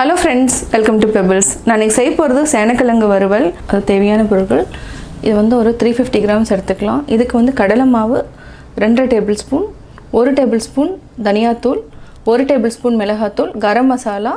Hello friends, welcome to Pebbles. நான் இன்னைக்கு செய்ய போகிறது சேனக்கிழங்கு வறுவல். அது தேவையான பொருட்கள் இது வந்து ஒரு 350 கிராம்ஸ் எடுத்துக்கலாம். இதுக்கு வந்து கடலை மாவு 2 டேபிள் ஸ்பூன், 1 டேபிள் ஸ்பூன் தனியாத்தூள், 1 டேபிள் ஸ்பூன் மிளகாத்தூள், கரம் மசாலா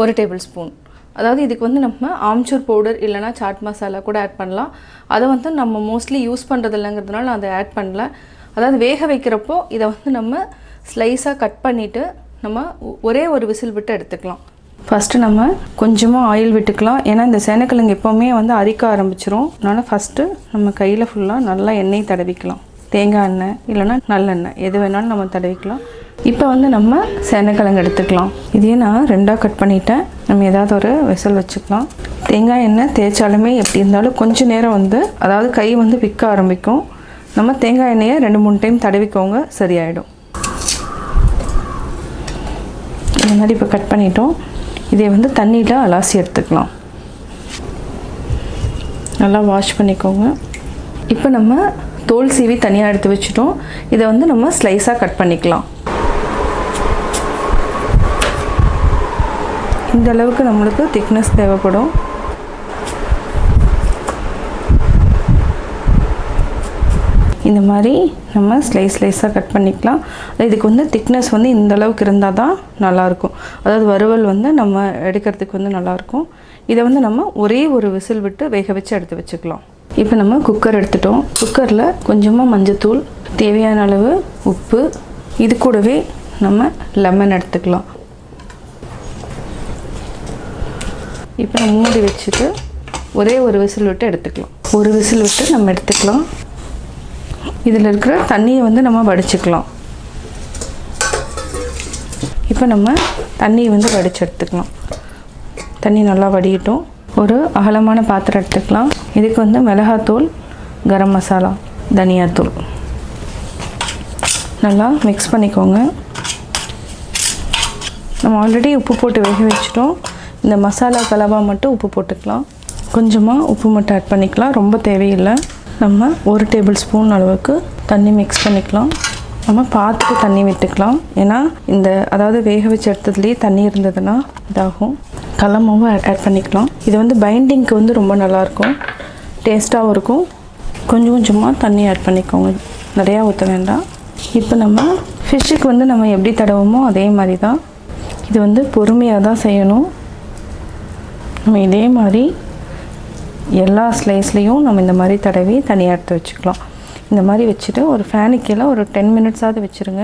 1 டேபிள் ஸ்பூன். அதாவது இதுக்கு வந்து நம்ம ஆம்ச்சூர் பவுடர் இல்லைனா சாட் மசாலா கூட ஆட் பண்ணலாம். அதை வந்து நம்ம மோஸ்ட்லி யூஸ் பண்ணுறது இல்லைங்கிறதுனால நான் அதை ஆட் பண்ணல. அதாவது வேக வைக்கிறப்போ இதை வந்து நம்ம ஸ்லைஸாக கட் பண்ணிவிட்டு நம்ம ஒரே ஒரு விசில் விட்டு எடுத்துக்கலாம். ஃபஸ்ட்டு நம்ம கொஞ்சமாக ஆயில் விட்டுக்கலாம். ஏன்னா இந்த சேனக்கிழங்கு எப்போவுமே வந்து அரிக்க ஆரம்பிச்சிரும். அதனால் ஃபஸ்ட்டு நம்ம கையில் ஃபுல்லாக நல்லா எண்ணெய் தடவிக்கலாம். தேங்காய் எண்ணெய் இல்லைனா நல்லெண்ணெய் எது வேணாலும் நம்ம தடவிக்கலாம். இப்போ வந்து நம்ம சேனக்கிழங்கு எடுத்துக்கலாம். இதையே நான் 2ஆக கட் பண்ணிவிட்டேன். நம்ம ஏதாவது ஒரு விசில் வச்சுக்கலாம். தேங்காய் எண்ணெய் தேய்ச்சாலுமே எப்படி இருந்தாலும் கொஞ்சம் நேரம் வந்து அதாவது கை வந்து விற்க ஆரம்பிக்கும். நம்ம தேங்காய் எண்ணெயை 2-3 டைம் தடவிக்கோங்க, சரியாயிடும். இந்த மாதிரி இப்போ கட் பண்ணிட்டோம். இதை வந்து தண்ணியில் அலாசி எடுத்துக்கலாம். நல்லா வாஷ் பண்ணிக்கோங்க. இப்போ நம்ம தோல் சீவி தனியாக எடுத்து வச்சுட்டோம். இதை வந்து நம்ம ஸ்லைஸாக கட் பண்ணிக்கலாம். இந்த அளவுக்கு நம்மளுக்கு திக்னஸ் தேவைப்படும். இந்த மாதிரி நம்ம ஸ்லைஸாக கட் பண்ணிக்கலாம். இதுக்கு வந்து திக்னஸ் வந்து இந்த அளவுக்கு இருந்தால் தான் நல்லாயிருக்கும். அதாவது வறுவல் வந்து நம்ம எடுக்கிறதுக்கு வந்து நல்லாயிருக்கும். இதை வந்து நம்ம ஒரே ஒரு விசில் விட்டு வேக வச்சு எடுத்து வச்சுக்கலாம். இப்போ நம்ம குக்கர் எடுத்துட்டோம். குக்கரில் கொஞ்சமாக மஞ்சத்தூள், தேவையான அளவு உப்பு, இது கூடவே நம்ம லெமன் எடுத்துக்கலாம். இப்போ நம்ம மூடி வச்சுட்டு ஒரே ஒரு விசில் விட்டு எடுத்துக்கலாம். ஒரு விசில் விட்டு நம்ம எடுத்துக்கலாம். இதில் இருக்கிற தண்ணியை வந்து நம்ம வடிச்சுக்கலாம். இப்போ நம்ம தண்ணியை வந்து வடித்து எடுத்துக்கலாம். தண்ணி நல்லா வடியட்டும். ஒரு அகலமான பாத்திரம் எடுத்துக்கலாம். இதுக்கு வந்து மிளகாத்தூள், கரம் மசாலா, தனியாத்தூள் நல்லா மிக்ஸ் பண்ணிக்கோங்க. நம்ம ஆல்ரெடி உப்பு போட்டு வேக வச்சுட்டோம். இந்த மசாலா கலவா மட்டும் உப்பு போட்டுக்கலாம். கொஞ்சமாக உப்பு மட்டும் ஆட் பண்ணிக்கலாம், ரொம்ப தேவையில்லை. நம்ம 1 டேபிள் ஸ்பூன் அளவுக்கு தண்ணி மிக்ஸ் பண்ணிக்கலாம். நம்ம பார்த்துட்டு தண்ணி விட்டுக்கலாம். ஏன்னா இந்த அதாவது வேக வச்சு எடுத்ததுலேயே தண்ணி இருந்ததுன்னா இதாகும். கடலமாவும் ஆட் பண்ணிக்கலாம். இது வந்து பைண்டிங்க்கு வந்து ரொம்ப நல்லாயிருக்கும், டேஸ்ட்டாகவும் இருக்கும். கொஞ்சம் கொஞ்சமாக தண்ணி ஆட் பண்ணிக்கோங்க, நிறையா ஊற்ற வேண்டாம். இப்போ நம்ம ஃபிஷ்ஷுக்கு வந்து நம்ம எப்படி தடவோமோ அதே மாதிரி தான். இது வந்து பொறுமையாக தான் செய்யணும். நம்ம இதே மாதிரி எல்லா ஸ்லைஸ்லேயும் நம்ம இந்த மாதிரி தடவி தனியாக எடுத்து வச்சுக்கலாம். இந்த மாதிரி வச்சுட்டு ஒரு ஃபேனுக்கு கீழே ஒரு 10 மினிட்ஸாவது வச்சுருங்க.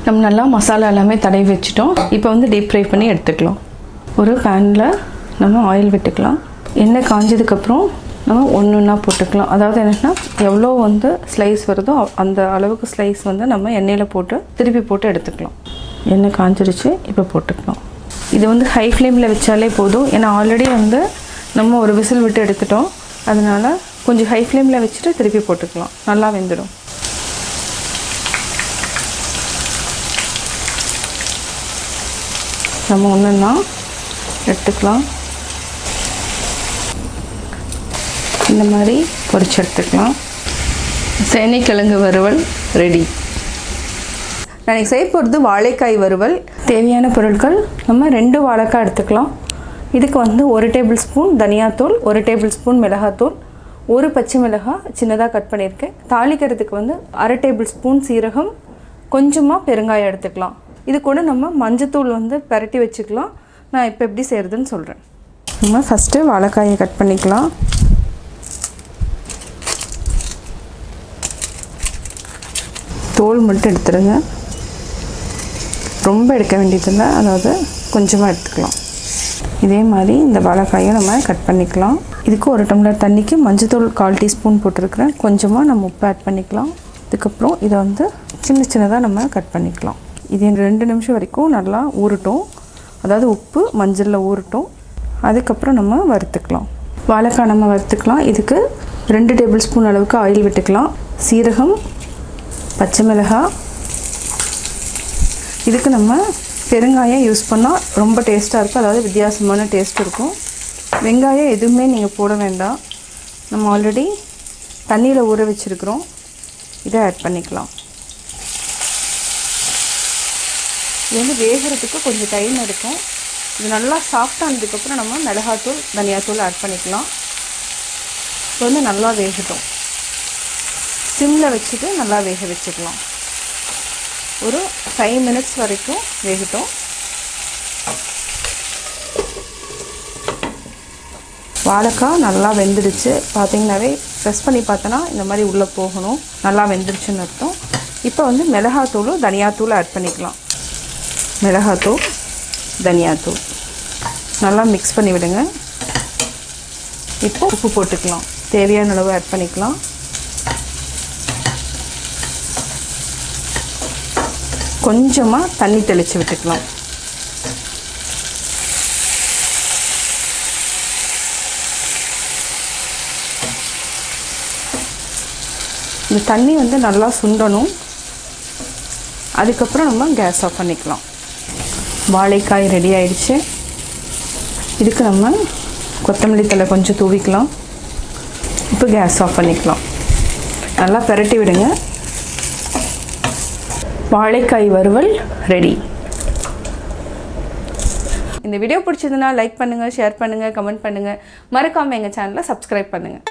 நம்ம நல்லா மசாலா எல்லாமே தடவி வச்சுட்டோம். இப்போ வந்து டீப் ஃப்ரை பண்ணி எடுத்துக்கலாம். ஒரு பேனில் நம்ம ஆயில் விட்டுக்கலாம். எண்ணெய் காஞ்சதுக்கப்புறம் நம்ம ஒன்றா போட்டுக்கலாம். அதாவது என்னென்னா எவ்வளோ வந்து ஸ்லைஸ் வருதோ அந்த அளவுக்கு ஸ்லைஸ் வந்து நம்ம எண்ணெயில் போட்டு திருப்பி போட்டு எடுத்துக்கலாம். எண்ணெய் காஞ்சிருச்சு, இப்போ போட்டுக்கலாம். இது வந்து ஹை ஃப்ளேமில் வச்சாலே போதும். ஏன்னா ஆல்ரெடி வந்து நம்ம ஒரு விசில் விட்டு எடுத்துட்டோம். அதனால் கொஞ்சம் ஹை ஃப்ளேமில் வச்சுட்டு திருப்பி போட்டுக்கலாம், நல்லா வெந்துடும். நம்ம ஒன்றுன்னா எடுத்துக்கலாம். இந்த மாதிரி பொரிச்சு எடுத்துக்கலாம். சேனை கிழங்கு வறுவல் ரெடி. நான் செய்ய போகிறது வாழைக்காய் வறுவல். தேவையான பொருட்கள் நம்ம 2 வாழைக்காய் எடுத்துக்கலாம். இதுக்கு வந்து 1 டேபிள் ஸ்பூன் தனியாத்தூள், 1 டேபிள் ஸ்பூன் மிளகாத்தூள், 1 பச்சை மிளகாய் சின்னதாக கட் பண்ணியிருக்கேன். தாளிக்கிறதுக்கு வந்து 1/2 டேபிள் ஸ்பூன் சீரகம், கொஞ்சமாக பெருங்காயம் எடுத்துக்கலாம். இது கூட நம்ம மஞ்சத்தூள் வந்து பரட்டி வச்சுக்கலாம். நான் இப்போ எப்படி செய்கிறதுன்னு சொல்கிறேன். நம்ம ஃபஸ்ட்டு வாழைக்காயை கட் பண்ணிக்கலாம். தோல் மட்டும் எடுத்துடுங்க, ரொம்ப எடுக்க வேண்டியதில்லை, அதாவது கொஞ்சமாக எடுத்துக்கலாம். இதே மாதிரி இந்த வாழைக்காயை நம்ம கட் பண்ணிக்கலாம். இதுக்கு 1 டம்ளர் தண்ணிக்கு மஞ்சத்தூள் 1/4 டீஸ்பூன் போட்டிருக்கிறேன். கொஞ்சமாக நம்ம உப்பு ஆட் பண்ணிக்கலாம். இதுக்கப்புறம் இதை வந்து சின்னதாக நம்ம கட் பண்ணிக்கலாம். இது 2 நிமிஷம் வரைக்கும் நல்லா ஊறட்டும். அதாவது உப்பு மஞ்சளில் ஊறட்டும். அதுக்கப்புறம் நம்ம வறுத்துக்கலாம். வாழைக்காய் நம்ம வறுத்துக்கலாம். இதுக்கு 2 டேபிள் ஸ்பூன் அளவுக்கு ஆயில் விட்டுக்கலாம். சீரகம், பச்சை மிளகாய், இதுக்கு நம்ம பெருங்காயம் யூஸ் பண்ணால் ரொம்ப டேஸ்ட்டாக இருக்கும். அதாவது வித்தியாசமான டேஸ்ட் இருக்கும். வெங்காயம் எதுவுமே நீங்கள் போட வேண்டாம். நம்ம ஆல்ரெடி தண்ணியில் ஊற வச்சுருக்கிறோம். இதை ஆட் பண்ணிக்கலாம். இது வந்து வேகிறதுக்கு கொஞ்சம் டைம் எடுக்கும். இது நல்லா சாஃப்டானதுக்கப்புறம் நம்ம மிளகாத்தூள் தனியாத்தூள் ஆட் பண்ணிக்கலாம். இப்போ வந்து நல்லா வேகட்டும். சிம்மில் வச்சுட்டு நல்லா வேக வச்சுக்கலாம். ஒரு 5 மினிட்ஸ் வரைக்கும் வேகட்டும். வாழைக்காய் நல்லா வெந்துடுச்சு. பார்த்திங்கனாவே ப்ரெஸ் பண்ணி பார்த்தோன்னா இந்த மாதிரி உள்ளே போகணும். நல்லா வெந்துடுச்சுன்னு அர்த்தம். இப்போ வந்து மிளகாத்தூளும் தனியாத்தூள் ஆட் பண்ணிக்கலாம். மிளகாத்தூள் தனியாத்தூள் நல்லா மிக்ஸ் பண்ணி விடுங்க. இப்போ உப்பு போட்டுக்கலாம். தேவையான அளவு ஆட் பண்ணிக்கலாம். கொஞ்சமாக தண்ணி தெளித்து விட்டுக்கலாம். இந்த தண்ணி வந்து நல்லா சுண்டணும். அதுக்கப்புறம் நம்ம கேஸ் ஆஃப் பண்ணிக்கலாம். வாழைக்காய் ரெடி ஆயிடுச்சு. இதுக்கு நம்ம கொத்தமல்லி தழை கொஞ்சம் தூவிக்கலாம். இப்போ கேஸ் ஆஃப் பண்ணிக்கலாம். நல்லா பிரட்டி விடுங்க. வாழைக்காய் வறுவல் ரெடி. இந்த வீடியோ பிடிச்சதுன்னா லைக் பண்ணுங்கள், ஷேர் பண்ணுங்கள், கமெண்ட் பண்ணுங்கள். மறக்காமல் எங்கள் சேனலை சப்ஸ்கிரைப் பண்ணுங்கள்.